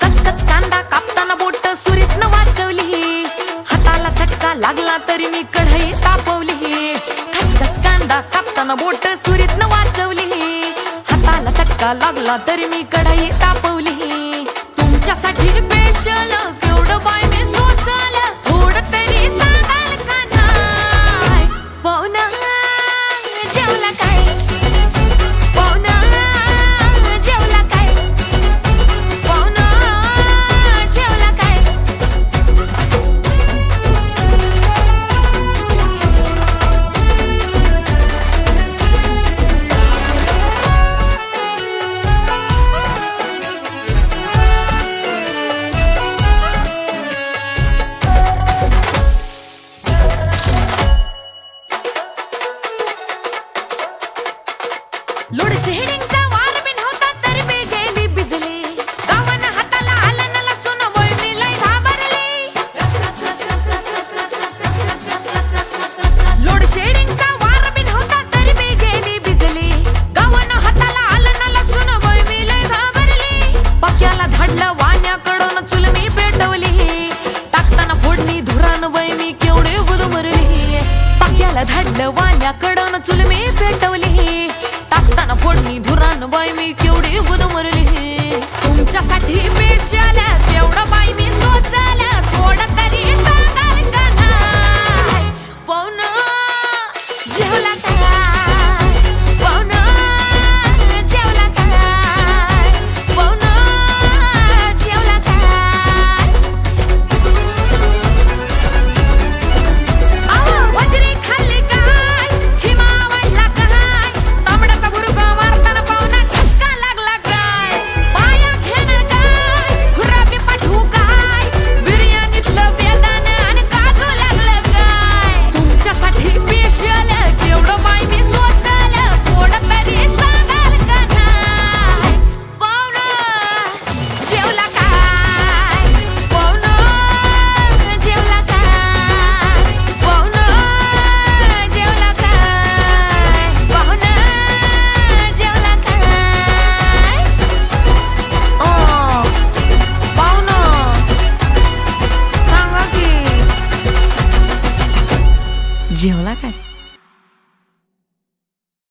कचकच कांदा कापताना बोट सुरीतनं वाचवली, हाताला चटका लागला तरी मी कढई तापवली. कचकच कांदा कापताना बोट सुरीतनं वाचवली, हाताला चटका लागला तरी मी कढई तापवली. तुमच्यासाठी स्पेशल केवढं बाय मी सोसल, थोडं तरी सांगाल का नाय? पाहुणा जेवला काय? पाहुणा जेवला काय? पाहुणा जेवला काय? लोड शेडिंगचा वार बिन होता तरी मी गेली भिजली, गावानं हाताला आलं न लसून वय मी लय घाबरली. लोड शेडिंगचा वार बिन होता तरी मी गेली भिजली, गावानं हाताला आलं न लसून वय मी लय घाबरली. पाक्याला धाडलं वाण्याकडून चूल मी पेटवली, टाकताना फोडणी धुरान वय मी केवढे गुदमरली. पाक्याला धाडलं वाण्याकडून चूल मी पेटवली, टाकताना फोडणी धुरान बाई मी केवढी गुदमरली. तुमच्यासाठी स्पेशल तेवढं बाई मी सोचल, थोडं तरी सांगाल का नाय? पाहुणा जेवला काय? पाहुणा जेवला काय? पाहुणा जेवला काय? वजरी खाल्ली काय? खिमा वाढला काय? तांबड्याचा बुरका मारताना पाहुणा ठसका लागला काय? पाया घेणार काय? खुरापी पाठवू काय? बिर्याणीतलं बेदाणं आणि काजू लागलं काय? तुमच्यासाठी स्पेशल केवढं बाई मी सोचल, थोडं तरी सांगाल का नाय? पाहुणा जेवला काय? पाहुणा जेवला काय? पाहुणा जेवला काय? पाहुणा जेवला काय? पाहुणा सांगा की जेवला काय?